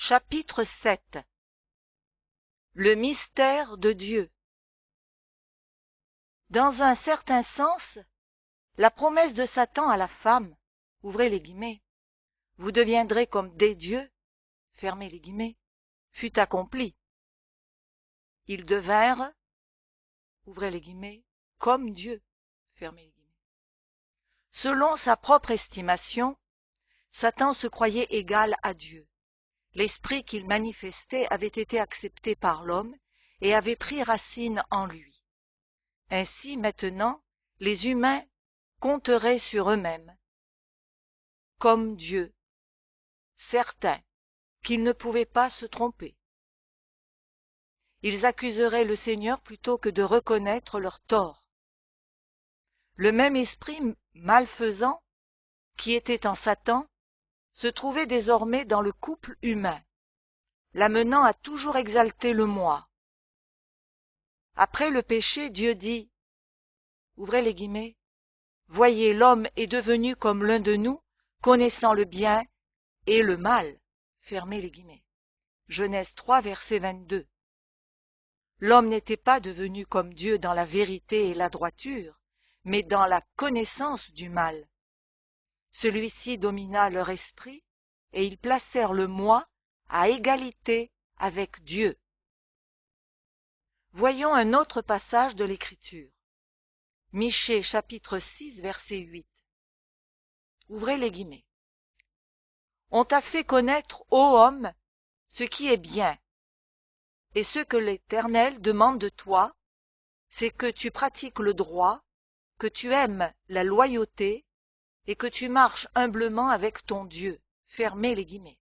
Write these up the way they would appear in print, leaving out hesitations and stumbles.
Chapitre 7. Le mystère de Dieu. Dans un certain sens, la promesse de Satan à la femme, ouvrez les guillemets, vous deviendrez comme des dieux, fermez les guillemets, fut accomplie. Ils devinrent, ouvrez les guillemets, comme Dieu, fermez les guillemets. Selon sa propre estimation, Satan se croyait égal à Dieu. L'esprit qu'il manifestait avait été accepté par l'homme et avait pris racine en lui. Ainsi, maintenant, les humains compteraient sur eux-mêmes, comme Dieu, certains qu'ils ne pouvaient pas se tromper. Ils accuseraient le Seigneur plutôt que de reconnaître leur tort. Le même esprit malfaisant qui était en Satan se trouvait désormais dans le couple humain, l'amenant à toujours exalter le moi. Après le péché, Dieu dit, ouvrez les guillemets, « Voyez, l'homme est devenu comme l'un de nous, connaissant le bien et le mal. » Fermez les guillemets. Genèse 3, verset 22. L'homme n'était pas devenu comme Dieu dans la vérité et la droiture, mais dans la connaissance du mal. Celui-ci domina leur esprit, et ils placèrent le moi à égalité avec Dieu. Voyons un autre passage de l'Écriture. Michée chapitre 6 verset 8. Ouvrez les guillemets. On t'a fait connaître, ô homme, ce qui est bien, et ce que l'Éternel demande de toi, c'est que tu pratiques le droit, que tu aimes la loyauté, et que tu marches humblement avec ton Dieu. Fermez les guillemets.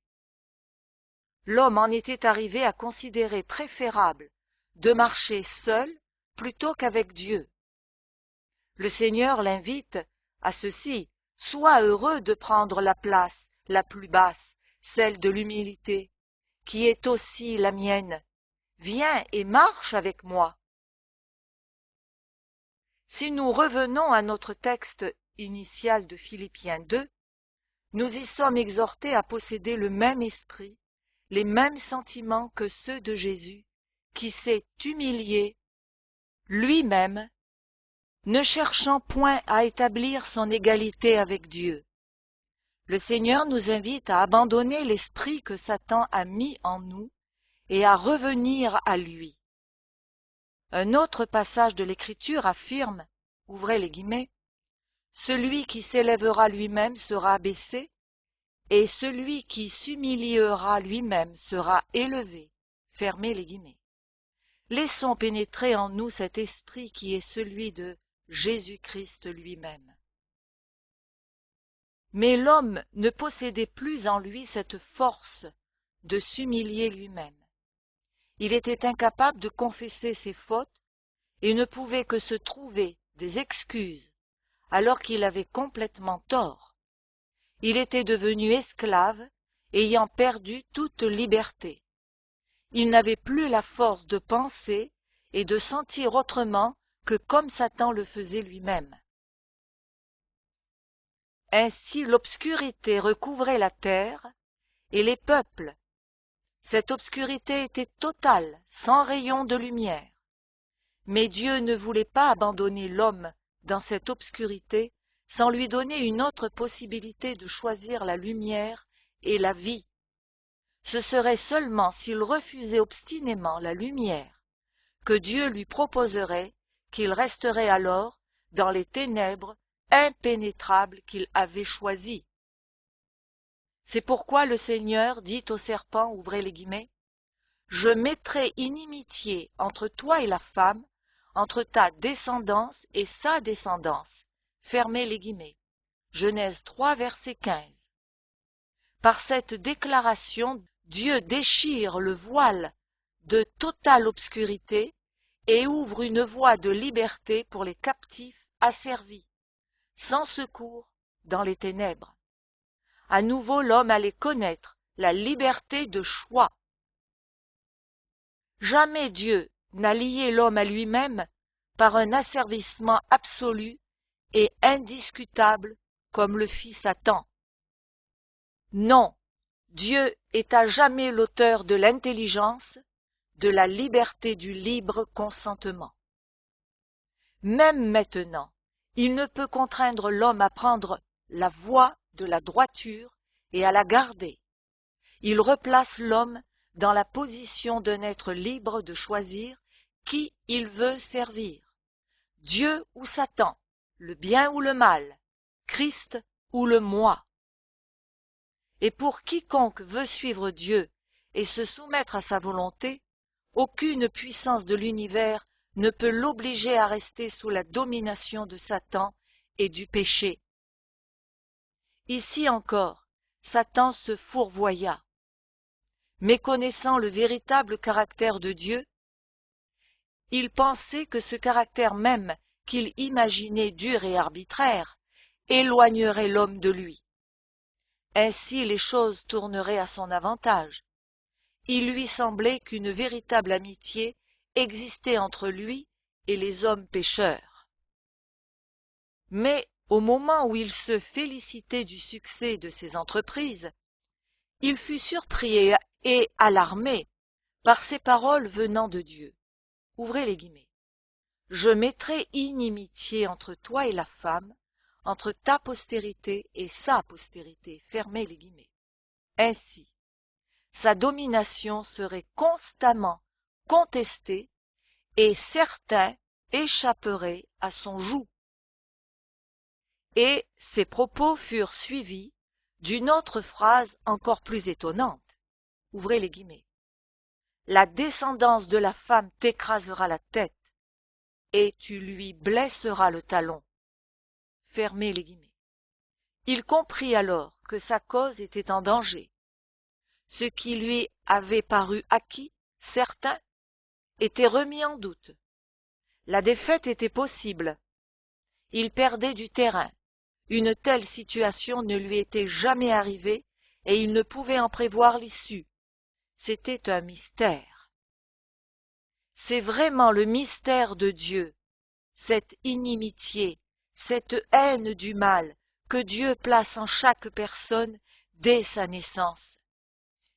L'homme en était arrivé à considérer préférable de marcher seul plutôt qu'avec Dieu. Le Seigneur l'invite à ceci, sois heureux de prendre la place la plus basse, celle de l'humilité, qui est aussi la mienne. Viens et marche avec moi. Si nous revenons à notre texte initial de Philippiens 2, nous y sommes exhortés à posséder le même esprit, les mêmes sentiments que ceux de Jésus, qui s'est humilié lui-même, ne cherchant point à établir son égalité avec Dieu. Le Seigneur nous invite à abandonner l'esprit que Satan a mis en nous et à revenir à lui. Un autre passage de l'Écriture affirme, ouvrez les guillemets, « Celui qui s'élèvera lui-même sera abaissé, et celui qui s'humiliera lui-même sera élevé. » Fermez les guillemets. Laissons pénétrer en nous cet esprit qui est celui de Jésus-Christ lui-même. Mais l'homme ne possédait plus en lui cette force de s'humilier lui-même. Il était incapable de confesser ses fautes et ne pouvait que se trouver des excuses alors qu'il avait complètement tort. Il était devenu esclave, ayant perdu toute liberté. Il n'avait plus la force de penser et de sentir autrement que comme Satan le faisait lui-même. Ainsi l'obscurité recouvrait la terre et les peuples. Cette obscurité était totale, sans rayon de lumière. Mais Dieu ne voulait pas abandonner l'homme dans cette obscurité sans lui donner une autre possibilité de choisir la lumière et la vie. Ce serait seulement s'il refusait obstinément la lumière que Dieu lui proposerait qu'il resterait alors dans les ténèbres impénétrables qu'il avait choisies. C'est pourquoi le Seigneur dit au serpent, ouvrez les guillemets, « Je mettrai inimitié entre toi et la femme, entre ta descendance et sa descendance. » Fermez les guillemets. Genèse 3, verset 15. Par cette déclaration, Dieu déchire le voile de totale obscurité et ouvre une voie de liberté pour les captifs asservis, sans secours, dans les ténèbres. À nouveau, l'homme allait connaître la liberté de choix. Jamais Dieu n'a lié l'homme à lui-même par un asservissement absolu et indiscutable comme le fit Satan. Non, Dieu est à jamais l'auteur de l'intelligence, de la liberté du libre consentement. Même maintenant, il ne peut contraindre l'homme à prendre la voie de la droiture et à la garder. Il replace l'homme dans la position d'un être libre de choisir qui il veut servir. Dieu ou Satan, le bien ou le mal, Christ ou le moi. Et pour quiconque veut suivre Dieu et se soumettre à sa volonté, aucune puissance de l'univers ne peut l'obliger à rester sous la domination de Satan et du péché. Ici encore, Satan se fourvoya. Méconnaissant le véritable caractère de Dieu, il pensait que ce caractère même qu'il imaginait dur et arbitraire éloignerait l'homme de lui. Ainsi les choses tourneraient à son avantage. Il lui semblait qu'une véritable amitié existait entre lui et les hommes pécheurs. Mais au moment où il se félicitait du succès de ses entreprises, il fut surpris et alarmé par ces paroles venant de Dieu. Ouvrez les guillemets. Je mettrai inimitié entre toi et la femme, entre ta postérité et sa postérité. Fermez les guillemets. Ainsi, sa domination serait constamment contestée et certains échapperaient à son joug. Et ces propos furent suivis d'une autre phrase encore plus étonnante. Ouvrez les guillemets. La descendance de la femme t'écrasera la tête et tu lui blesseras le talon. Fermez les guillemets. Il comprit alors que sa cause était en danger. Ce qui lui avait paru acquis, certain, était remis en doute. La défaite était possible. Il perdait du terrain. Une telle situation ne lui était jamais arrivée et il ne pouvait en prévoir l'issue. C'était un mystère. C'est vraiment le mystère de Dieu, cette inimitié, cette haine du mal que Dieu place en chaque personne dès sa naissance.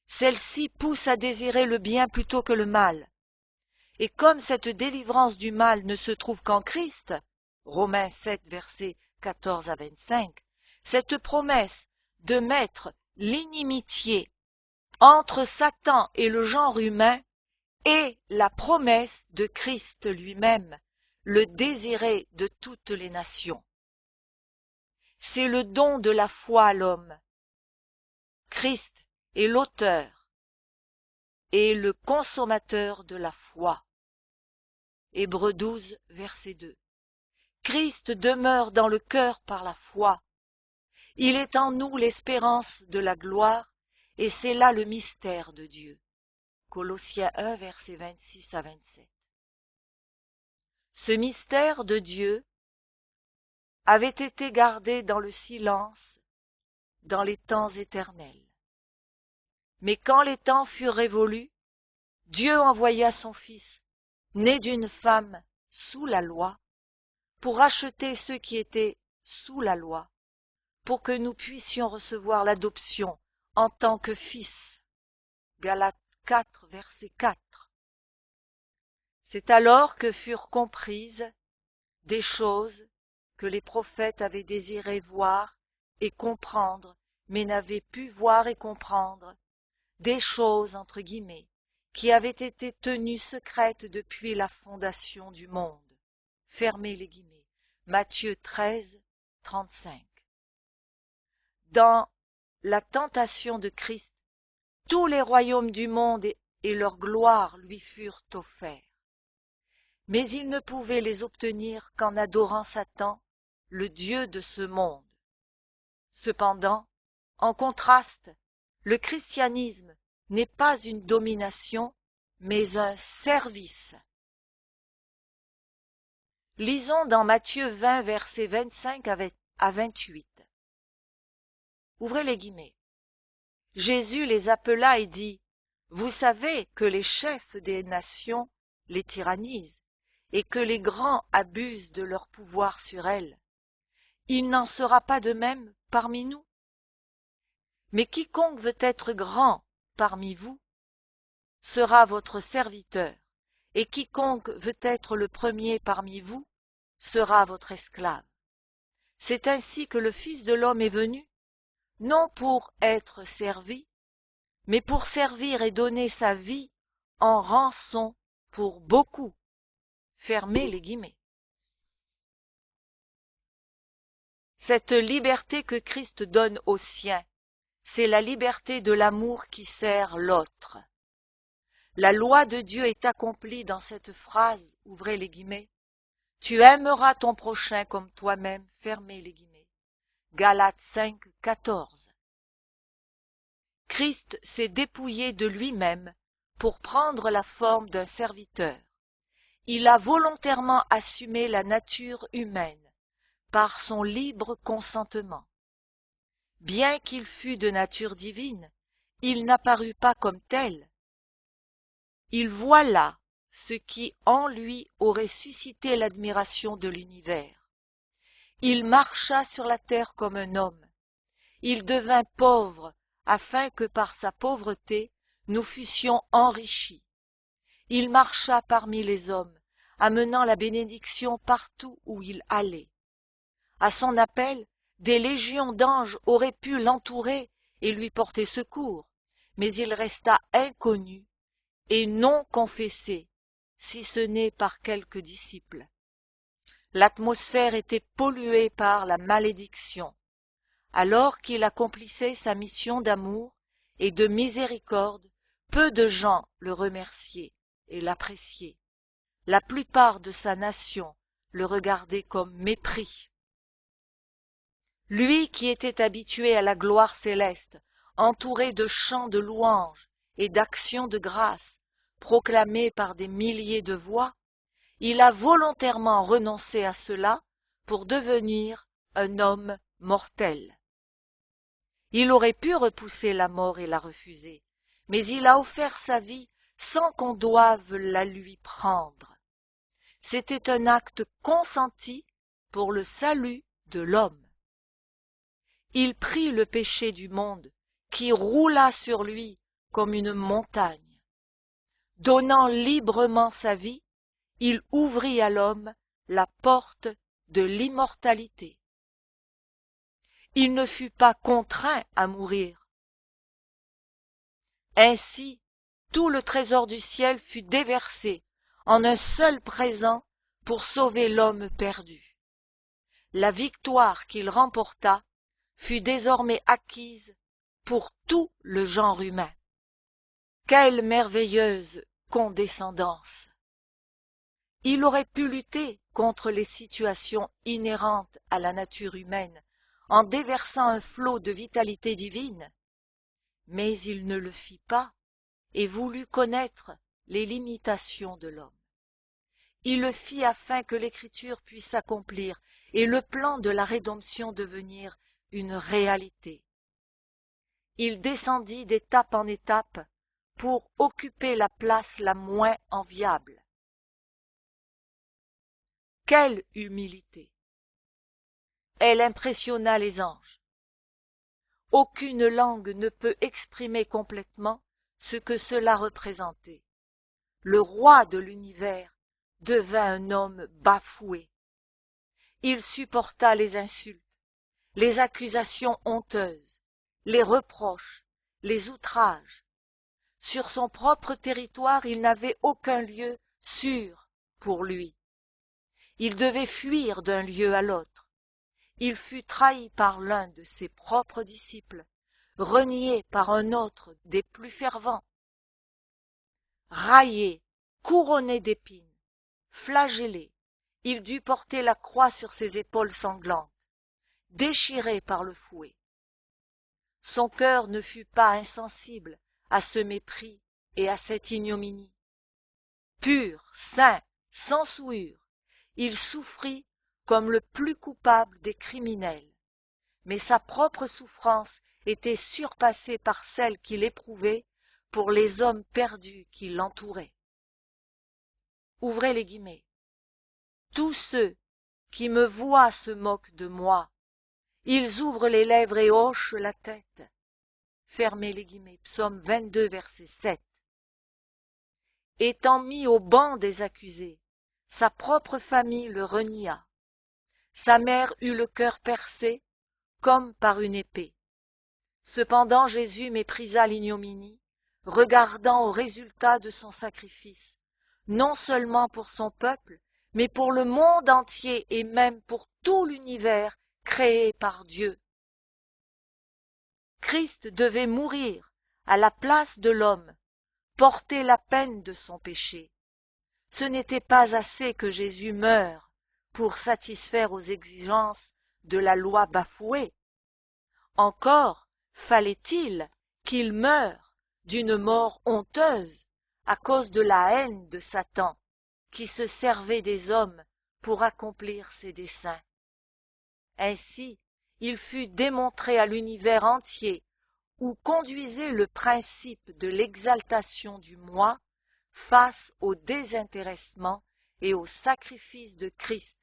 Celle-ci pousse à désirer le bien plutôt que le mal. Et comme cette délivrance du mal ne se trouve qu'en Christ, Romains 7, versets 14 à 25, cette promesse de mettre l'inimitié entre Satan et le genre humain est la promesse de Christ lui-même, le désiré de toutes les nations. C'est le don de la foi à l'homme. Christ est l'auteur et le consommateur de la foi. Hébreux 12, verset 2. Christ demeure dans le cœur par la foi. Il est en nous l'espérance de la gloire, et c'est là le mystère de Dieu. Colossiens 1, versets 26 à 27. Ce mystère de Dieu avait été gardé dans le silence dans les temps éternels. Mais quand les temps furent révolus, Dieu envoya son Fils, né d'une femme sous la loi, pour racheter ceux qui étaient sous la loi, pour que nous puissions recevoir l'adoption en tant que fils. Galates 4, verset 4. C'est alors que furent comprises des choses que les prophètes avaient désiré voir et comprendre, mais n'avaient pu voir et comprendre, des choses, entre guillemets, qui avaient été tenues secrètes depuis la fondation du monde. Fermez les guillemets. Matthieu 13, 35. Dans la tentation de Christ, tous les royaumes du monde et leur gloire lui furent offerts. Mais il ne pouvait les obtenir qu'en adorant Satan, le Dieu de ce monde. Cependant, en contraste, le christianisme n'est pas une domination, mais un service. Lisons dans Matthieu 20, versets 25 à 28. Ouvrez les guillemets. Jésus les appela et dit, « Vous savez que les chefs des nations les tyrannisent et que les grands abusent de leur pouvoir sur elles. Il n'en sera pas de même parmi nous. Mais quiconque veut être grand parmi vous sera votre serviteur, et quiconque veut être le premier parmi vous sera votre esclave. C'est ainsi que le Fils de l'homme est venu, non pour être servi, mais pour servir et donner sa vie en rançon pour beaucoup. Fermez les guillemets. Cette liberté que Christ donne aux siens, c'est la liberté de l'amour qui sert l'autre. La loi de Dieu est accomplie dans cette phrase, ouvrez les guillemets, tu aimeras ton prochain comme toi-même, fermez les guillemets. Galates 5, 14. Christ s'est dépouillé de lui-même pour prendre la forme d'un serviteur. Il a volontairement assumé la nature humaine par son libre consentement. Bien qu'il fût de nature divine, il n'apparut pas comme tel. Il voit là ce qui en lui aurait suscité l'admiration de l'univers. Il marcha sur la terre comme un homme. Il devint pauvre afin que par sa pauvreté nous fussions enrichis. Il marcha parmi les hommes, amenant la bénédiction partout où il allait. À son appel, des légions d'anges auraient pu l'entourer et lui porter secours, mais il resta inconnu et non confessé, si ce n'est par quelques disciples. L'atmosphère était polluée par la malédiction. Alors qu'il accomplissait sa mission d'amour et de miséricorde, peu de gens le remerciaient et l'appréciaient. La plupart de sa nation le regardaient comme mépris. Lui qui était habitué à la gloire céleste, entouré de chants de louanges et d'actions de grâce, proclamés par des milliers de voix, il a volontairement renoncé à cela pour devenir un homme mortel. Il aurait pu repousser la mort et la refuser, mais il a offert sa vie sans qu'on doive la lui prendre. C'était un acte consenti pour le salut de l'homme. Il prit le péché du monde, qui roula sur lui comme une montagne. Donnant librement sa vie, il ouvrit à l'homme la porte de l'immortalité. Il ne fut pas contraint à mourir. Ainsi, tout le trésor du ciel fut déversé en un seul présent pour sauver l'homme perdu. La victoire qu'il remporta fut désormais acquise pour tout le genre humain. Quelle merveilleuse condescendance! Il aurait pu lutter contre les situations inhérentes à la nature humaine en déversant un flot de vitalité divine, mais il ne le fit pas et voulut connaître les limitations de l'homme. Il le fit afin que l'Écriture puisse s'accomplir et le plan de la rédemption devenir une réalité. Il descendit d'étape en étape pour occuper la place la moins enviable. Quelle humilité! Elle impressionna les anges. Aucune langue ne peut exprimer complètement ce que cela représentait. Le roi de l'univers devint un homme bafoué. Il supporta les insultes, les accusations honteuses, les reproches, les outrages. Sur son propre territoire, il n'avait aucun lieu sûr pour lui. Il devait fuir d'un lieu à l'autre. Il fut trahi par l'un de ses propres disciples, renié par un autre des plus fervents. Raillé, couronné d'épines, flagellé, il dut porter la croix sur ses épaules sanglantes, déchiré par le fouet. Son cœur ne fut pas insensible à ce mépris et à cette ignominie. Pur, saint, sans souillure, il souffrit comme le plus coupable des criminels, mais sa propre souffrance était surpassée par celle qu'il éprouvait pour les hommes perdus qui l'entouraient. Ouvrez les guillemets. Tous ceux qui me voient se moquent de moi. Ils ouvrent les lèvres et hochent la tête. fermez les guillemets, Psaume 22, verset 7. Étant mis au banc des accusés, sa propre famille le renia. Sa mère eut le cœur percé comme par une épée. Cependant Jésus méprisa l'ignominie, regardant au résultat de son sacrifice, non seulement pour son peuple, mais pour le monde entier et même pour tout l'univers créé par Dieu. Christ devait mourir à la place de l'homme, porter la peine de son péché. Ce n'était pas assez que Jésus meure pour satisfaire aux exigences de la loi bafouée. Encore fallait-il qu'il meure d'une mort honteuse à cause de la haine de Satan qui se servait des hommes pour accomplir ses desseins. Ainsi, il fut démontré à l'univers entier où conduisait le principe de l'exaltation du moi face au désintéressement et au sacrifice de Christ.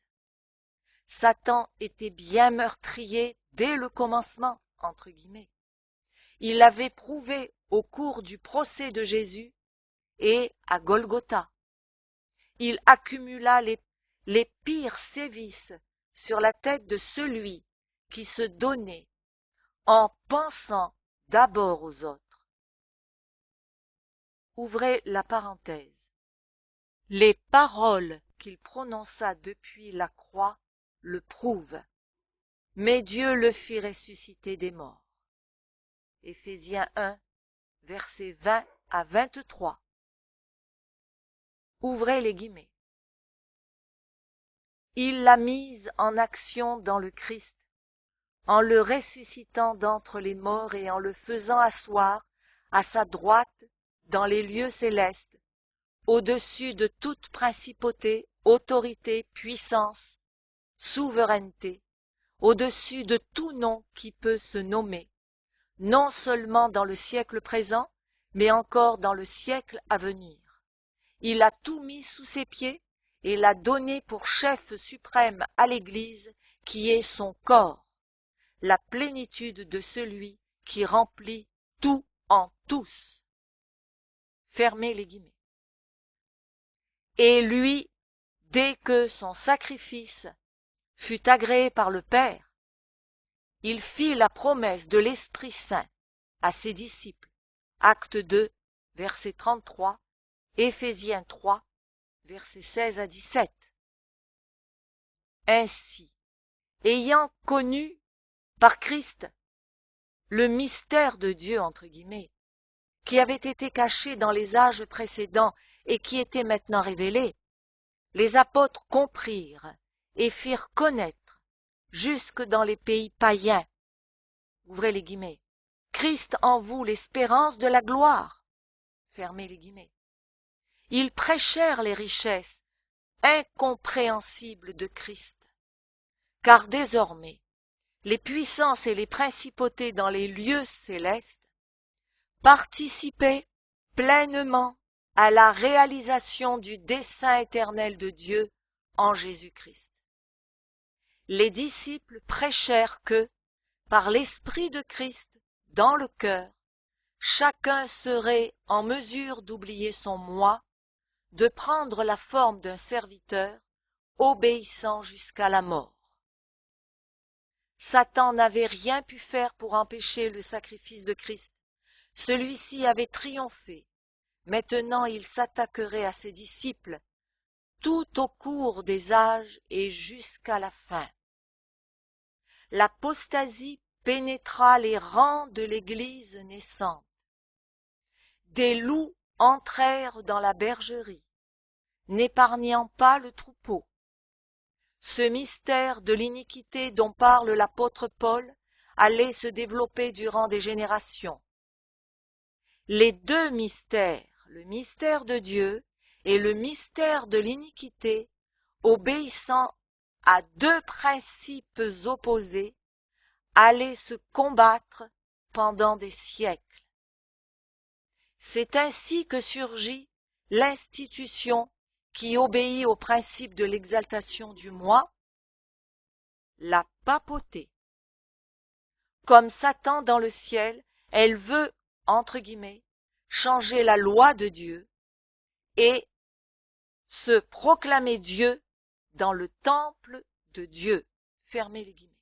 Satan était bien meurtrier dès le commencement, entre guillemets. Il l'avait prouvé au cours du procès de Jésus et à Golgotha. Il accumula les pires sévices sur la tête de celui qui se donnait en pensant d'abord aux autres. Ouvrez la parenthèse. Les paroles qu'il prononça depuis la croix le prouvent, mais Dieu le fit ressusciter des morts. Éphésiens 1, versets 20 à 23. Ouvrez les guillemets. Il l'a mise en action dans le Christ, en le ressuscitant d'entre les morts et en le faisant asseoir à sa droite dans les lieux célestes, au-dessus de toute principauté, autorité, puissance, souveraineté, au-dessus de tout nom qui peut se nommer, non seulement dans le siècle présent, mais encore dans le siècle à venir. Il a tout mis sous ses pieds et l'a donné pour chef suprême à l'Église, qui est son corps, la plénitude de celui qui remplit tout en tous. Fermez les guillemets. Et lui, dès que son sacrifice fut agréé par le Père, il fit la promesse de l'Esprit Saint à ses disciples. Acte 2, verset 33, Éphésiens 3, versets 16 à 17. Ainsi, ayant connu par Christ le mystère de Dieu, entre guillemets, qui avait été caché dans les âges précédents et qui était maintenant révélé, les apôtres comprirent et firent connaître, jusque dans les pays païens, ouvrez les guillemets, Christ en vous l'espérance de la gloire, fermez les guillemets. Ils prêchèrent les richesses incompréhensibles de Christ, car désormais, les puissances et les principautés dans les lieux célestes participaient pleinement à la réalisation du dessein éternel de Dieu en Jésus-Christ. Les disciples prêchèrent que, par l'Esprit de Christ dans le cœur, chacun serait en mesure d'oublier son moi, de prendre la forme d'un serviteur, obéissant jusqu'à la mort. Satan n'avait rien pu faire pour empêcher le sacrifice de Christ. Celui-ci avait triomphé. Maintenant il s'attaquerait à ses disciples, tout au cours des âges et jusqu'à la fin. L'apostasie pénétra les rangs de l'Église naissante. Des loups entrèrent dans la bergerie, n'épargnant pas le troupeau. Ce mystère de l'iniquité dont parle l'apôtre Paul allait se développer durant des générations. Les deux mystères, le mystère de Dieu et le mystère de l'iniquité, obéissant à deux principes opposés, allaient se combattre pendant des siècles. C'est ainsi que surgit l'institution qui obéit au principe de l'exaltation du moi, la papauté. Comme Satan dans le ciel, Elle veut, entre guillemets, changer la loi de Dieu et se proclamer Dieu dans le temple de Dieu. Fermez les guillemets.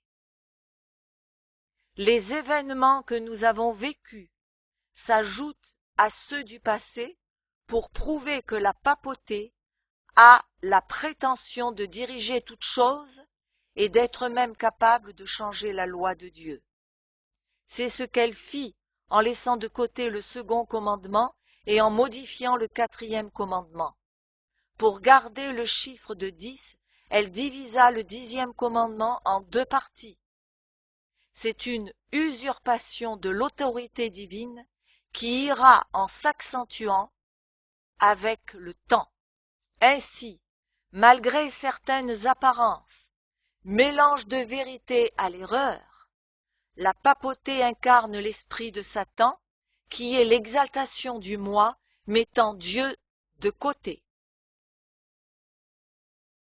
Les événements que nous avons vécus s'ajoutent à ceux du passé pour prouver que la papauté a la prétention de diriger toutes choses et d'être même capable de changer la loi de Dieu. C'est ce qu'elle fit en laissant de côté le second commandement et en modifiant le quatrième commandement. Pour garder le chiffre de 10, elle divisa le 10e commandement en 2 parties. C'est une usurpation de l'autorité divine qui ira en s'accentuant avec le temps. Ainsi, malgré certaines apparences, mélange de vérité à l'erreur, la papauté incarne l'esprit de Satan, qui est l'exaltation du moi, mettant Dieu de côté.